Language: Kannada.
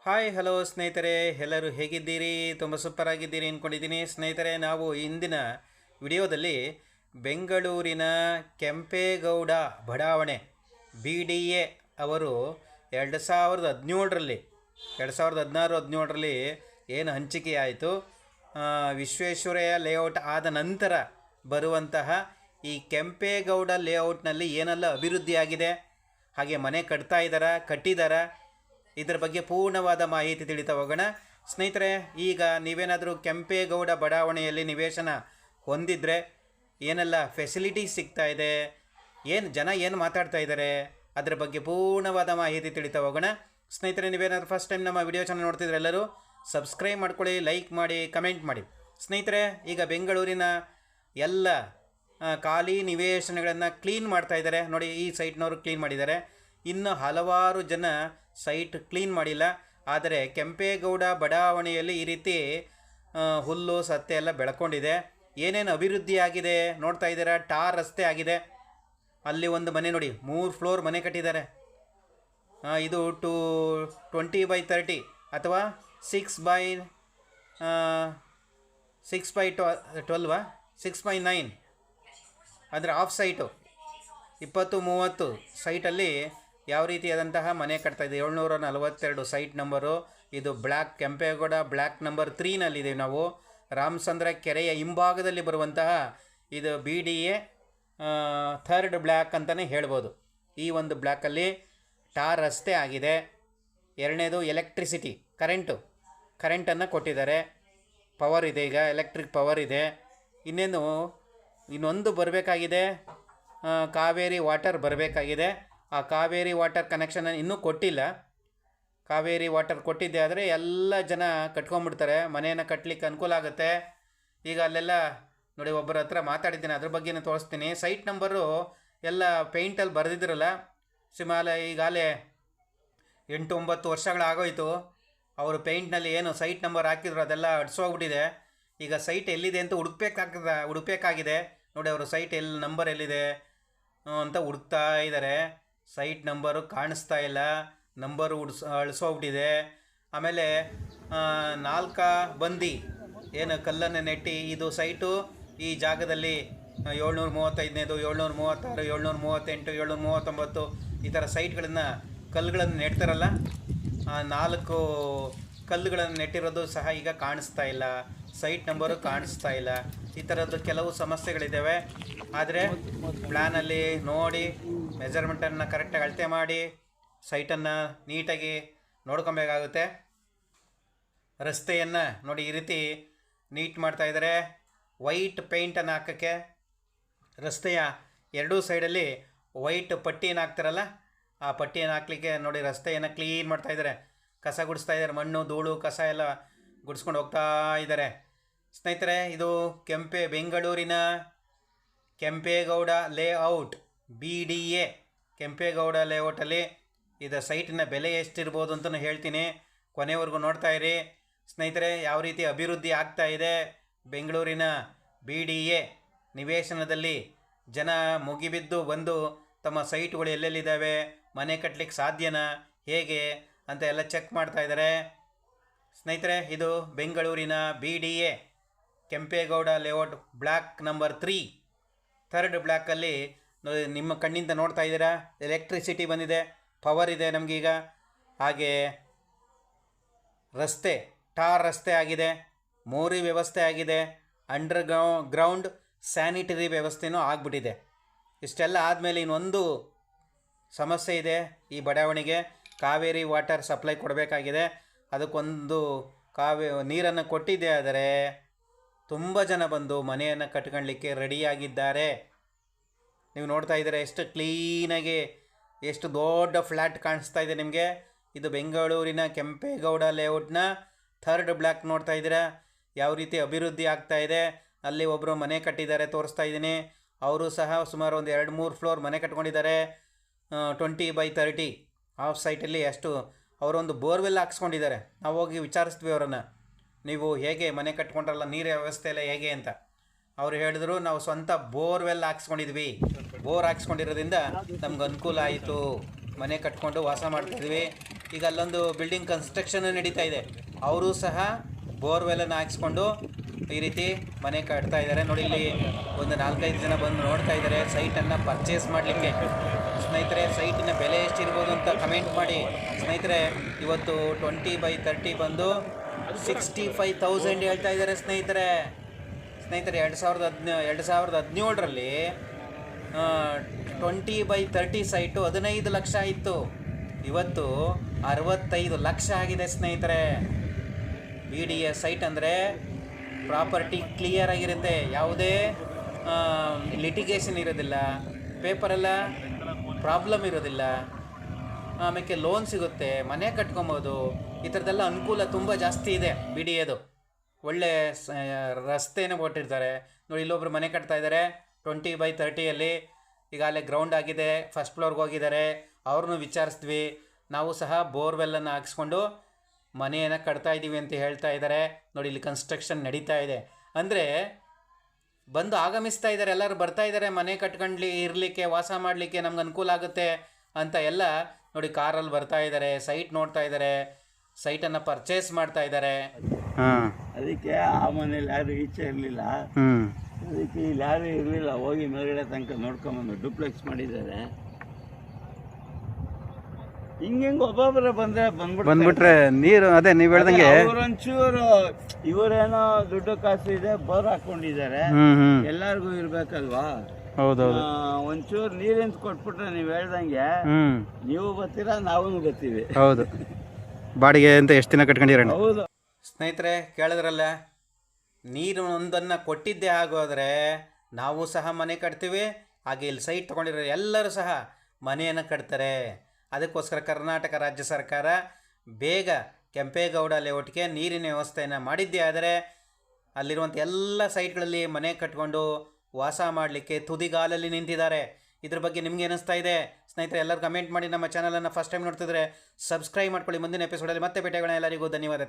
ಹಾಯ್ ಹಲೋ ಸ್ನೇಹಿತರೆ, ಎಲ್ಲರೂ ಹೇಗಿದ್ದೀರಿ? ತುಂಬ ಸೂಪರ್ ಆಗಿದ್ದೀರಿ ಅಂದ್ಕೊಂಡಿದ್ದೀನಿ. ಸ್ನೇಹಿತರೆ, ನಾವು ಇಂದಿನ ವಿಡಿಯೋದಲ್ಲಿ ಬೆಂಗಳೂರಿನ ಕೆಂಪೇಗೌಡ ಬಡಾವಣೆ BDA ಅವರು 2017ರಲ್ಲಿ 2016-17ರಲ್ಲಿ ಏನು ಹಂಚಿಕೆ ಆಯಿತು, ವಿಶ್ವೇಶ್ವರಯ್ಯ ಲೇಔಟ್ ಆದ ನಂತರ ಬರುವಂತಹ ಈ ಕೆಂಪೇಗೌಡ ಲೇಔಟ್ನಲ್ಲಿ ಏನೆಲ್ಲ ಅಭಿವೃದ್ಧಿಯಾಗಿದೆ, ಹಾಗೆ ಮನೆ ಕಟ್ಟಿದ್ದಾರಾ, ಇದರ ಬಗ್ಗೆ ಪೂರ್ಣವಾದ ಮಾಹಿತಿ ತಿಳಿತಾ ಹೋಗೋಣ. ಸ್ನೇಹಿತರೆ, ಈಗ ನೀವೇನಾದರೂ ಕೆಂಪೇಗೌಡ ಬಡಾವಣೆಯಲ್ಲಿ ನಿವೇಶನ ಹೊಂದಿದ್ರೆ ಏನೆಲ್ಲ ಫೆಸಿಲಿಟೀಸ್ ಸಿಗ್ತಾ ಇದೆ, ಜನ ಏನು ಮಾತಾಡ್ತಾ ಇದ್ದಾರೆ, ಅದರ ಬಗ್ಗೆ ಪೂರ್ಣವಾದ ಮಾಹಿತಿ ತಿಳಿತಾ ಹೋಗೋಣ. ಸ್ನೇಹಿತರೆ, ನೀವೇನಾದರೂ ಫಸ್ಟ್ ಟೈಮ್ ನಮ್ಮ ವಿಡಿಯೋ ಚಾನಲ್ ನೋಡ್ತಿದ್ರೆ ಎಲ್ಲರೂ ಸಬ್ಸ್ಕ್ರೈಬ್ ಮಾಡ್ಕೊಳ್ಳಿ, ಲೈಕ್ ಮಾಡಿ, ಕಮೆಂಟ್ ಮಾಡಿ. ಸ್ನೇಹಿತರೆ, ಈಗ ಬೆಂಗಳೂರಿನ ಎಲ್ಲ ಖಾಲಿ ನಿವೇಶನಗಳನ್ನು ಕ್ಲೀನ್ ಮಾಡ್ತಾ ಇದ್ದಾರೆ ನೋಡಿ. ಈ ಸೈಟ್ನವರು ಕ್ಲೀನ್ ಮಾಡಿದ್ದಾರೆ. ಇನ್ನು ಹಲವಾರು ಜನ ಸೈಟ್ ಕ್ಲೀನ್ ಮಾಡಿಲ್ಲ. ಆದರೆ ಕೆಂಪೇಗೌಡ ಬಡಾವಣೆಯಲ್ಲಿ ಈ ರೀತಿ ಹುಲ್ಲು ಸತ್ತೆ ಎಲ್ಲ ಬೆಳ್ಕೊಂಡಿದೆ. ಏನೇನು ಅಭಿವೃದ್ಧಿ ಆಗಿದೆ ನೋಡ್ತಾ ಇದ್ದೀರಾ. ಟಾರ್ ರಸ್ತೆ ಆಗಿದೆ. ಅಲ್ಲಿ ಒಂದು ಮನೆ ನೋಡಿ, 3 ಫ್ಲೋರ್ ಮನೆ ಕಟ್ಟಿದ್ದಾರೆ. ಇದು 20x30 ಅಥವಾ 6x12 6x9 ಅಂದರೆ ಆಫ್ ಸೈಟು 20-30 ಸೈಟಲ್ಲಿ ಯಾವ ರೀತಿಯಾದಂತಹ ಮನೆ ಕಟ್ತಾಯಿದೆ. 742 ಸೈಟ್ ನಂಬರು. ಇದು ಕೆಂಪೇಗೌಡ ಬ್ಲ್ಯಾಕ್ ನಂಬರ್ 3ನಲ್ಲಿದೆ. ನಾವು ರಾಮಚಂದ್ರ ಕೆರೆಯ ಹಿಂಭಾಗದಲ್ಲಿ ಬರುವಂತಹ ಇದು BDA 3rd ಬ್ಲ್ಯಾಕ್ ಅಂತಲೇ ಹೇಳ್ಬೋದು. ಈ ಒಂದು ಬ್ಲ್ಯಾಕಲ್ಲಿ ಟಾರ್ ರಸ್ತೆ ಆಗಿದೆ. ಎರಡನೇದು ಎಲೆಕ್ಟ್ರಿಸಿಟಿ, ಕರೆಂಟನ್ನು ಕೊಟ್ಟಿದ್ದಾರೆ. ಪವರ್ ಇದೆ, ಈಗ ಎಲೆಕ್ಟ್ರಿಕ್ ಪವರ್ ಇದೆ. ಇನ್ನೊಂದು ಬರಬೇಕಾಗಿದೆ, ಕಾವೇರಿ ವಾಟರ್ ಬರಬೇಕಾಗಿದೆ. ಆ ಕಾವೇರಿ ವಾಟರ್ ಕನೆಕ್ಷನ್ ಇನ್ನೂ ಕೊಟ್ಟಿಲ್ಲ. ಕಾವೇರಿ ವಾಟರ್ ಕೊಟ್ಟಿದ್ದೆ ಆದರೆ ಎಲ್ಲ ಜನ ಕಟ್ಕೊಂಡ್ಬಿಡ್ತಾರೆ, ಮನೆಯನ್ನು ಕಟ್ಟಲಿಕ್ಕೆ ಅನುಕೂಲ ಆಗುತ್ತೆ. ಈಗ ಅಲ್ಲೆಲ್ಲ ನೋಡಿ, ಒಬ್ಬರ ಹತ್ರ ಮಾತಾಡಿದ್ದೀನಿ, ಅದ್ರ ಬಗ್ಗೆನೇ ತೋರಿಸ್ತೀನಿ. ಸೈಟ್ ನಂಬರು ಎಲ್ಲ ಪೇಂಟಲ್ಲಿ ಬರೆದಿದ್ರಲ್ಲ, ಈಗಾಗಲೇ 8-9 ವರ್ಷಗಳಾಗೋಯಿತು. ಅವರು ಪೇಂಟ್ನಲ್ಲಿ ಏನು ಸೈಟ್ ನಂಬರ್ ಹಾಕಿದ್ರು ಅದೆಲ್ಲ ಅಡ್ಸೋಗ್ಬಿಟ್ಟಿದೆ. ಈಗ ಸೈಟ್ ಎಲ್ಲಿದೆ ಅಂತ ಹುಡುಕಬೇಕಾಗಿದೆ ನೋಡಿ. ಅವರು ಸೈಟ್ ನಂಬರ್ ಎಲ್ಲಿದೆ ಅಂತ ಹುಡುಕ್ತಾ ಇದ್ದಾರೆ. ಸೈಟ್ ನಂಬರು ಕಾಣಿಸ್ತಾ ಇಲ್ಲ, ನಂಬರು ಅಳಿಸೋಗ್ಬಿಟ್ಟಿದೆ. ಆಮೇಲೆ 4 ಬಂದಿ ಏನು ಕಲ್ಲನ್ನು ನೆಟ್ಟಿ ಇದು ಸೈಟು ಈ ಜಾಗದಲ್ಲಿ 735ನೇದು, 736, 738, 739 ಈ ಥರ ಸೈಟ್ಗಳನ್ನು ಕಲ್ಲುಗಳನ್ನು ನೆಡ್ತಾರಲ್ಲ, 4 ಕಲ್ಲುಗಳನ್ನು ನೆಟ್ಟಿರೋದು ಸಹ ಈಗ ಕಾಣಿಸ್ತಾ ಇಲ್ಲ. ಸೈಟ್ ನಂಬರು ಕಾಣಿಸ್ತಾ ಇಲ್ಲ. ಈ ಥರದ್ದು ಕೆಲವು ಸಮಸ್ಯೆಗಳಿದ್ದಾವೆ. ಆದರೆ ಪ್ಲ್ಯಾನಲ್ಲಿ ನೋಡಿ ಮೆಜರ್ಮೆಂಟನ್ನು ಕರೆಕ್ಟಾಗಿ ಅಳತೆ ಮಾಡಿ ಸೈಟನ್ನು ನೀಟಾಗಿ ನೋಡ್ಕೊಬೇಕಾಗುತ್ತೆ. ರಸ್ತೆಯನ್ನು ನೋಡಿ ಈ ರೀತಿ ನೀಟ್ ಮಾಡ್ತಾಯಿದ್ದಾರೆ. ವೈಟ್ ಪೇಂಟನ್ನು ಹಾಕೋಕ್ಕೆ ರಸ್ತೆಯ ಎರಡೂ ಸೈಡಲ್ಲಿ ವೈಟ್ ಪಟ್ಟಿಯನ್ನು ಹಾಕ್ತಾರಲ್ಲ, ಆ ಪಟ್ಟಿಯನ್ನು ಹಾಕಲಿಕ್ಕೆ ನೋಡಿ ರಸ್ತೆಯನ್ನು ಕ್ಲೀನ್ ಮಾಡ್ತಾಯಿದ್ದಾರೆ. ಕಸ ಗುಡಿಸ್ತಾ ಇದ್ದಾರೆ, ಮಣ್ಣು ಧೂಳು ಕಸ ಎಲ್ಲ ಗುಡಿಸ್ಕೊಂಡು ಹೋಗ್ತಾ ಇದ್ದಾರೆ. ಸ್ನೇಹಿತರೆ, ಇದು ಬೆಂಗಳೂರಿನ ಕೆಂಪೇಗೌಡ ಲೇಔಟ್ BDA ಕೆಂಪೇಗೌಡ ಲೇಔಟಲ್ಲಿ ಇದು ಸೈಟಿನ ಬೆಲೆ ಎಷ್ಟಿರ್ಬೋದು ಅಂತಲೂ ಹೇಳ್ತೀನಿ. ಕೊನೆವರೆಗೂ ನೋಡ್ತಾ ಇರಿ ಸ್ನೇಹಿತರೆ. ಯಾವ ರೀತಿ ಅಭಿವೃದ್ಧಿ ಆಗ್ತಾ ಇದೆ ಬೆಂಗಳೂರಿನ BDA ನಿವೇಶನದಲ್ಲಿ. ಜನ ಮುಗಿಬಿದ್ದು ಬಂದು ತಮ್ಮ ಸೈಟ್ಗಳು ಎಲ್ಲೆಲ್ಲಿದ್ದಾವೆ, ಮನೆ ಕಟ್ಟಲಿಕ್ಕೆ ಸಾಧ್ಯನಾ, ಹೇಗೆ ಅಂತ ಎಲ್ಲ ಚೆಕ್ ಮಾಡ್ತಾ ಇದ್ದಾರೆ. ಸ್ನೇಹಿತರೆ, ಇದು ಬೆಂಗಳೂರಿನ BDA Kempegowda layout black number 3rd ಬ್ಲ್ಯಾಕಲ್ಲಿ ನಿಮ್ಮ ಕಣ್ಣಿಂದ ನೋಡ್ತಾ ಇದ್ದೀರಾ. ಎಲೆಕ್ಟ್ರಿಸಿಟಿ ಬಂದಿದೆ, ಪವರ್ ಇದೆ ನಮಗೀಗ. ಹಾಗೆ ರಸ್ತೆ ಟಾರ್ ರಸ್ತೆ ಆಗಿದೆ, ಮೋರಿ ವ್ಯವಸ್ಥೆ ಆಗಿದೆ, ಗ್ರೌಂಡ್ ಸ್ಯಾನಿಟರಿ ವ್ಯವಸ್ಥೆನೂ ಆಗಿಬಿಟ್ಟಿದೆ. ಇಷ್ಟೆಲ್ಲ ಆದಮೇಲೆ ಇನ್ನೊಂದು ಸಮಸ್ಯೆ ಇದೆ ಈ ಬಡಾವಣೆಗೆ. ಕಾವೇರಿ ವಾಟರ್ ಸಪ್ಲೈ ಕೊಡಬೇಕಾಗಿದೆ. ಅದಕ್ಕೊಂದು ನೀರನ್ನು ಕೊಟ್ಟಿದ್ದೆ, ಆದರೆ ತುಂಬ ಜನ ಬಂದು ಮನೆಯನ್ನು ಕಟ್ಕೊಳ್ಳಿಕ್ಕೆ ರೆಡಿಯಾಗಿದ್ದಾರೆ. ನೀವು ನೋಡ್ತಾ ಇದ್ದೀರಾ ಎಷ್ಟು ಕ್ಲೀನಾಗಿ, ಎಷ್ಟು ದೊಡ್ಡ ಫ್ಲ್ಯಾಟ್ ಕಾಣಿಸ್ತಾ ಇದೆ ನಿಮಗೆ. ಇದು ಬೆಂಗಳೂರಿನ ಕೆಂಪೇಗೌಡ ಲೇಔಟ್ನ 3rd ಬ್ಲ್ಯಾಕ್ ನೋಡ್ತಾ ಇದ್ದೀರಾ. ಯಾವ ರೀತಿ ಅಭಿವೃದ್ಧಿ ಆಗ್ತಾ ಇದೆ. ಅಲ್ಲಿ ಒಬ್ಬರು ಮನೆ ಕಟ್ಟಿದ್ದಾರೆ, ತೋರಿಸ್ತಾ ಇದ್ದೀನಿ. ಅವರು ಸಹ ಸುಮಾರು ಒಂದು 2-3 ಫ್ಲೋರ್ ಮನೆ ಕಟ್ಕೊಂಡಿದ್ದಾರೆ. 20x30 ಆಫ್ ಸೈಟಲ್ಲಿ ಅವರೊಂದು ಬೋರ್ವೆಲ್ ಹಾಕ್ಸ್ಕೊಂಡಿದ್ದಾರೆ. ನಾವು ಹೋಗಿ ವಿಚಾರಿಸ್ತೀವಿ ಅವರನ್ನು, ನೀವು ಹೇಗೆ ಮನೆ ಕಟ್ಕೊಂಡ್ರಲ್ಲ, ನೀರಿನ ವ್ಯವಸ್ಥೆ ಎಲ್ಲ ಹೇಗೆ ಅಂತ. ಅವರು ಹೇಳಿದ್ರು, ನಾವು ಸ್ವಂತ ಬೋರ್ವೆಲ್ ಹಾಕ್ಸ್ಕೊಂಡಿದ್ವಿ, ಬೋರ್ ಹಾಕ್ಸ್ಕೊಂಡಿರೋದ್ರಿಂದ ನಮ್ಗೆ ಅನುಕೂಲ ಆಯಿತು ಮನೆ ಕಟ್ಕೊಂಡು ವಾಸ ಮಾಡ್ತಿದ್ವಿ. ಈಗ ಅಲ್ಲೊಂದು ಬಿಲ್ಡಿಂಗ್ ಕನ್ಸ್ಟ್ರಕ್ಷನ್ ನಡೀತಾ ಇದೆ, ಅವರು ಸಹ ಬೋರ್ವೆಲ್ಲನ್ನು ಹಾಕ್ಸ್ಕೊಂಡು ಈ ರೀತಿ ಮನೆ ಕಟ್ತಾ ಇದ್ದಾರೆ. ನೋಡಿ, ಇಲ್ಲಿ ಒಂದು 4-5 ಜನ ಬಂದು ನೋಡ್ತಾ ಇದ್ದಾರೆ ಸೈಟನ್ನು ಪರ್ಚೇಸ್ ಮಾಡಲಿಕ್ಕೆ. ಸ್ನೇಹಿತರೆ, ಸೈಟಿನ ಬೆಲೆ ಎಷ್ಟಿರ್ಬೋದು ಅಂತ ಕಮೆಂಟ್ ಮಾಡಿ. ಸ್ನೇಹಿತರೆ, ಇವತ್ತು 20/30 ಬಂದು 65,000 ಹೇಳ್ತಾ ಇದ್ದಾರೆ ಸ್ನೇಹಿತರೆ. 2017ರಲ್ಲಿ 20/30 ಸೈಟು 15 ಲಕ್ಷ ಇತ್ತು, ಇವತ್ತು 65 ಲಕ್ಷ ಆಗಿದೆ ಸ್ನೇಹಿತರೆ. BDA ಸೈಟ್ ಅಂದರೆ ಪ್ರಾಪರ್ಟಿ ಕ್ಲಿಯರ್ ಆಗಿರುತ್ತೆ, ಯಾವುದೇ ಲಿಟಿಗೇಷನ್ ಇರೋದಿಲ್ಲ, ಪೇಪರೆಲ್ಲ ಪ್ರಾಬ್ಲಮ್ ಇರೋದಿಲ್ಲ, ಆಮೇಲೆ ಲೋನ್ ಸಿಗುತ್ತೆ, ಮನೆ ಕಟ್ಕೊಬೋದು. ಈ ಥರದ್ದೆಲ್ಲ ಅನುಕೂಲ ತುಂಬ ಜಾಸ್ತಿ ಇದೆ BDAದು. ಒಳ್ಳೆ ರಸ್ತೆನೇ ಕೊಟ್ಟಿರ್ತಾರೆ. ನೋಡಿ, ಇಲ್ಲೊಬ್ರು ಮನೆ ಕಟ್ತಾ ಇದ್ದಾರೆ 20/30ಯಲ್ಲಿ. ಈಗಾಗಲೇ ಗ್ರೌಂಡ್ ಆಗಿದೆ, ಫಸ್ಟ್ ಫ್ಲೋರ್ಗೆ ಹೋಗಿದ್ದಾರೆ. ಅವ್ರನ್ನೂ ವಿಚಾರಿಸಿದ್ವಿ. ನಾವು ಸಹ ಬೋರ್ವೆಲ್ಲನ್ನು ಹಾಕ್ಸ್ಕೊಂಡು ಮನೆಯನ್ನು ಕಟ್ತಾ ಇದ್ದೀವಿ ಅಂತ ಹೇಳ್ತಾ ಇದ್ದಾರೆ. ನೋಡಿ, ಇಲ್ಲಿ ಕನ್ಸ್ಟ್ರಕ್ಷನ್ ನಡೀತಾ ಇದೆ. ಅಂದರೆ ಬಂದು ಆಗಮಿಸ್ತಾ ಇದ್ದಾರೆ, ಎಲ್ಲರೂ ಬರ್ತಾ ಇದ್ದಾರೆ ಮನೆ ಕಟ್ಕೊಂಡು ಇರಲಿಕ್ಕೆ, ವಾಸ ಮಾಡಲಿಕ್ಕೆ ನಮ್ಗೆ ಅನುಕೂಲ ಆಗುತ್ತೆ ಅಂತ ಎಲ್ಲ. ನೋಡಿ, ಕಾರಲ್ಲಿ ಬರ್ತಾ ಇದ್ದಾರೆ, ಸೈಟ್ ನೋಡ್ತಾ ಇದ್ದಾರೆ, ಸೈಟನ್ನು ಪರ್ಚೇಸ್ ಮಾಡ್ತಾ ಇದ್ದಾರೆ. ಅದಕ್ಕೆ ಆ ಮನೇಲಿ ಯಾರು ಈಚೆ ಇರಲಿಲ್ಲ, ಅದಕ್ಕೆ ಇಲ್ಲಿ ಯಾರು ಇರಲಿಲ್ಲ. ಹೋಗಿ ಮೇಲ್ಗಡೆ ತನಕ ನೋಡ್ಕೊಂಬಂದು ಡೂಪ್ಲೆಕ್ಸ್ ಮಾಡಿದ್ದಾರೆ. ಹಿಂಗೆ ಒಬ್ಬೊಬ್ಬರೇ ಬಂದ್ಬಿಟ್ರೆ ನೀರು ಅದೇ ನೀವು ಹೇಳ್ದಂಗೆ ಅವರೊಂಚೂರು ಇವರೇನೋ ದುಡ್ಡು ಕಾಸು ಇದೆ, ಬೋರ್ ಹಾಕೊಂಡಿದ್ದಾರೆ, ಎಲ್ಲಾರ್ಗು ಇರ್ಬೇಕಲ್ವಾ. ಹೌದೌದು, ಒಂಚೂರು ನೀರಿಂತ ಕೊಟ್ಬಿಟ್ರೆ ನೀವು ಹೇಳ್ದಂಗೆ ನೀವು ಬರ್ತೀರಾ, ನಾವು ಬರ್ತೀವಿ. ಹೌದು, ಬಾಡಿಗೆ ಅಂತ ಎಷ್ಟು ದಿನ ಕಟ್ಕೊಂಡಿರೋಣ. ಹೌದು ಸ್ನೇಹಿತರೆ, ಕೇಳಿದ್ರಲ್ಲ, ನೀರು ಒಂದನ್ನು ಕೊಟ್ಟಿದ್ದೇ ಆಗೋದ್ರೆ ನಾವು ಸಹ ಮನೆ ಕಟ್ತೀವಿ. ಹಾಗೆ ಇಲ್ಲಿ ಸೈಟ್ ತೊಗೊಂಡಿರೋ ಎಲ್ಲರೂ ಸಹ ಮನೆಯನ್ನು ಕಟ್ತಾರೆ. ಅದಕ್ಕೋಸ್ಕರ ಕರ್ನಾಟಕ ರಾಜ್ಯ ಸರ್ಕಾರ ಬೇಗ ಕೆಂಪೇಗೌಡ ಲೇಔಟ್ಗೆ ನೀರಿನ ವ್ಯವಸ್ಥೆಯನ್ನು ಮಾಡಿದ್ದೇ ಆದರೆ ಅಲ್ಲಿರುವಂಥ ಎಲ್ಲ ಸೈಟ್ಗಳಲ್ಲಿ ಮನೆ ಕಟ್ಕೊಂಡು ವಾಸ ಮಾಡಲಿಕ್ಕೆ ತುದಿಗಾಲಲ್ಲಿ ನಿಂತಿದ್ದಾರೆ. ಇದ್ರ ಬಗ್ಗೆ ನಿಮಗೆ ಏನಿಸ್ತಾ ಇದೆ ಸ್ನೇಹಿತರೆ? ಎಲ್ಲರೂ ಕಮೆಂಟ್ ಮಾಡಿ. ನಮ್ಮ ಚಾನಲನ್ನು ಫಸ್ಟ್ ಟೈಮ್ ನೋಡ್ತಿದ್ರೆ ಸಬ್ಸ್ಕ್ರೈಬ್ ಮಾಡ್ಕೊಳ್ಳಿ. ಮುಂದಿನ ಎಪಿಸೋಡಲ್ಲಿ ಮತ್ತೆ ಭೇಟಿಯಾಗೋಣ. ಎಲ್ಲರಿಗೂ ಧನ್ಯವಾದ.